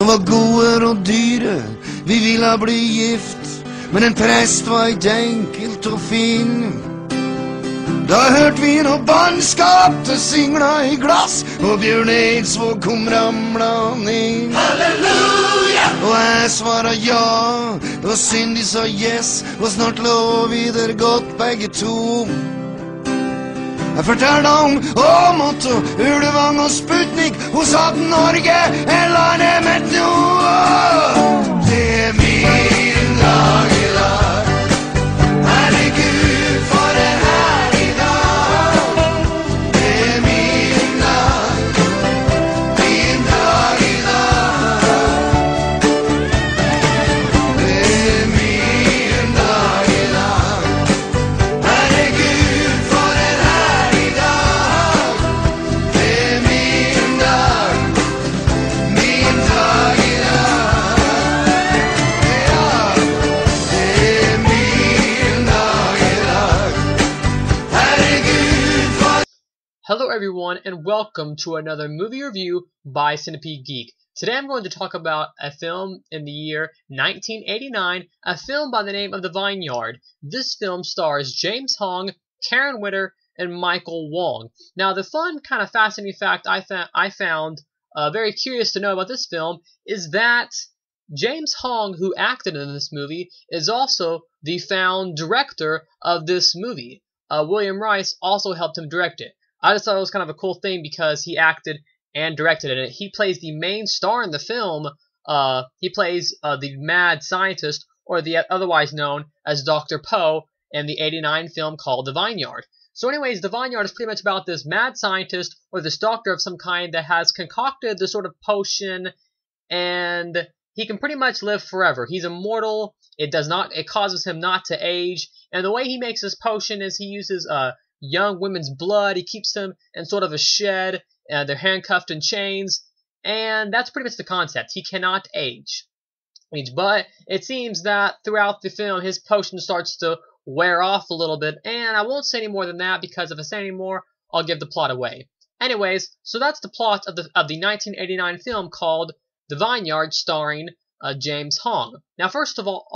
var goder och dyre, vi ville bli gift, men en präst var inte enkelt och fin. Da hørte vi noe bannskap til singla i glass, og Bjørn Eidsvåg kom ramlende inn. Halleluja! Og jeg svaret ja, og Cindy sa yes, og snart lå vi der godt begge to. Jeg fortalte om Åmot og Ulvang og Sputnik, hun sa at Norge er landet mitt nå. Det er min dag i dag, herregud for en herlig dag. Det er min dag i dag. Det er min dag i dag, herregud for en herlig dag. Det er min dag i dag. Ja, det er min dag i dag, herregud for. Hello everyone and welcome to another movie review by Centipede Geek. Today I'm going to talk about a film in the year 1989, a film by the name of The Vineyard. This film stars James Hong, Karen Witter, and Michael Wong. Now the fun, kind of fascinating fact I found very curious to know about this film is that James Hong, who acted in this movie, is also the found director of this movie. William Rice also helped him direct it. I just thought it was kind of a cool thing because he acted and directed in it. He plays the main star in the film. He plays the mad scientist, or the otherwise known as Dr. Poe, in the '89 film called The Vineyard. So anyways, The Vineyard is pretty much about this mad scientist, or this doctor of some kind, that has concocted this sort of potion, and he can pretty much live forever. He's immortal. It causes him not to age. And the way he makes this potion is he uses young women's blood. He keeps them in sort of a shed. They're handcuffed in chains. And that's pretty much the concept. He cannot age. But it seems that throughout the film, his potion starts to wear off a little bit. And I won't say any more than that, because if I say any more, I'll give the plot away. Anyways, so that's the plot of the 1989 film called The Vineyard, starring James Hong. Now, first of all,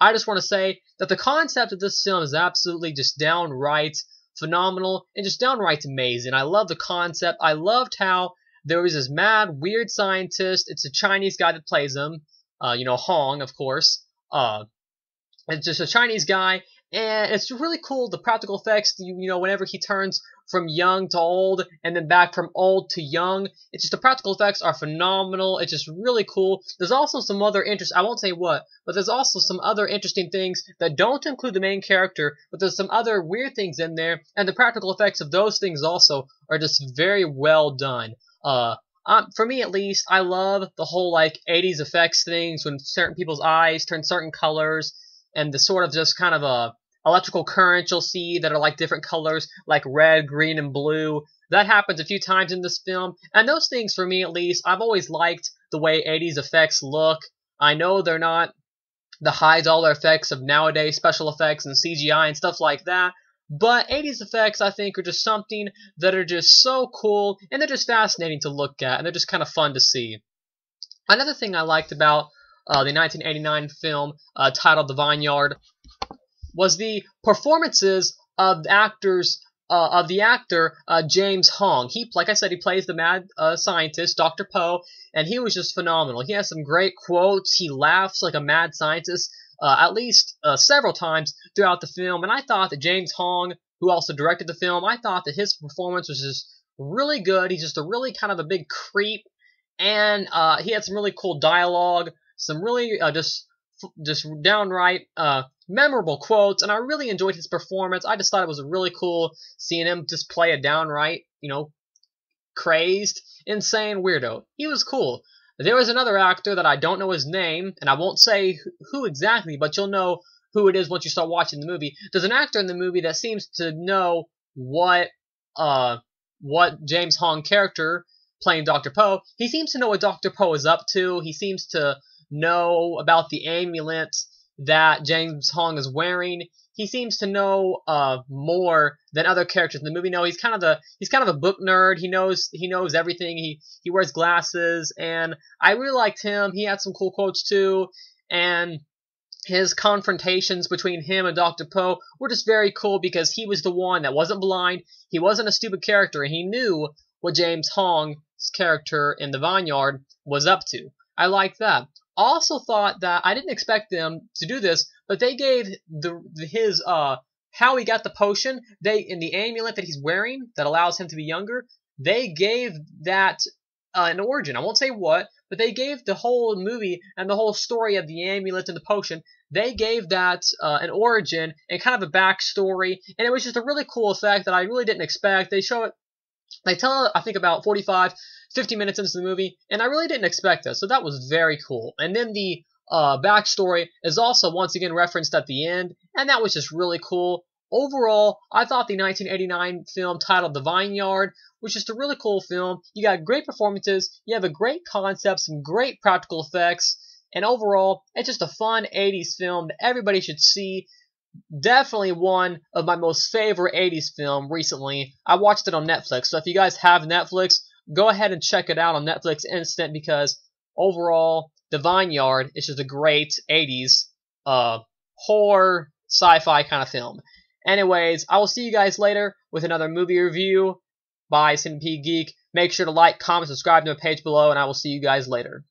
I just want to say that the concept of this film is absolutely just downright phenomenal and just downright amazing. I love the concept. I loved how there was this mad, weird scientist. It's a Chinese guy that plays him. Hong, of course. It's just a Chinese guy, and it's really cool. The practical effects, whenever he turns from young to old, and then back from old to young, it's just the practical effects are phenomenal. It's just really cool. There's also some other I won't say what, but there's also some other interesting things that don't include the main character, but there's some other weird things in there, and the practical effects of those things also are just very well done. For me at least, I love the whole 80s effects things when certain people's eyes turn certain colors, and the sort of just kind of electrical currents you'll see that are different colors, like red, green, and blue. That happens a few times in this film, and those things, for me at least, I've always liked the way 80s effects look. I know they're not the high-dollar effects of nowadays special effects and CGI and stuff like that, but 80s effects, I think, are just something that are just so cool, and they're just fascinating to look at, and they're just kind of fun to see. Another thing I liked about the 1989 film titled The Vineyard was the performances of the actor James Hong. Like I said, he plays the mad scientist, Dr. Poe, and he was just phenomenal. He has some great quotes. He laughs like a mad scientist at least several times throughout the film, and I thought that James Hong, who also directed the film, I thought that his performance was just really good. He's just a really kind of a big creep, and he had some really cool dialogue, some really just downright memorable quotes, and I really enjoyed his performance. I just thought it was really cool seeing him just play a downright, crazed, insane weirdo. He was cool. There was another actor that I don't know his name, and I won't say who exactly, but you'll know who it is once you start watching the movie. There's an actor in the movie that seems to know what James Hong character playing Dr. Poe, he seems to know what Dr. Poe is up to. He seems to know about the amulet that James Hong is wearing. he seems to know more than other characters in the movie. No, he's kind of a book nerd. He knows everything. He wears glasses, and I really liked him. He had some cool quotes too, and his confrontations between him and Dr. Poe were just very cool because he was the one that wasn't blind. He wasn't a stupid character, and he knew what James Hong's character in the Vineyard was up to. I like that. I also thought that I didn't expect them to do this, but they gave his how he got the potion. In the amulet that he's wearing that allows him to be younger, they gave that an origin. I won't say what, but they gave the whole movie and the whole story of the amulet and the potion. They gave that an origin and kind of a backstory, and it was just a really cool effect that I really didn't expect. They show it. They tell it, I think, about 45, 50 minutes into the movie, and I really didn't expect this, so that was very cool. And then the backstory is also once again referenced at the end, and that was just really cool. Overall, I thought the 1989 film titled The Vineyard was just a really cool film. You got great performances, you have a great concept, some great practical effects, and overall, it's just a fun 80s film that everybody should see. Definitely one of my most favorite 80s film recently. I watched it on Netflix, so if you guys have Netflix, go ahead and check it out on Netflix Instant because overall, The Vineyard is just a great 80s horror sci-fi kind of film. Anyways, I will see you guys later with another movie review by Cinepy Geek. Make sure to like, comment, subscribe to my page below, and I will see you guys later.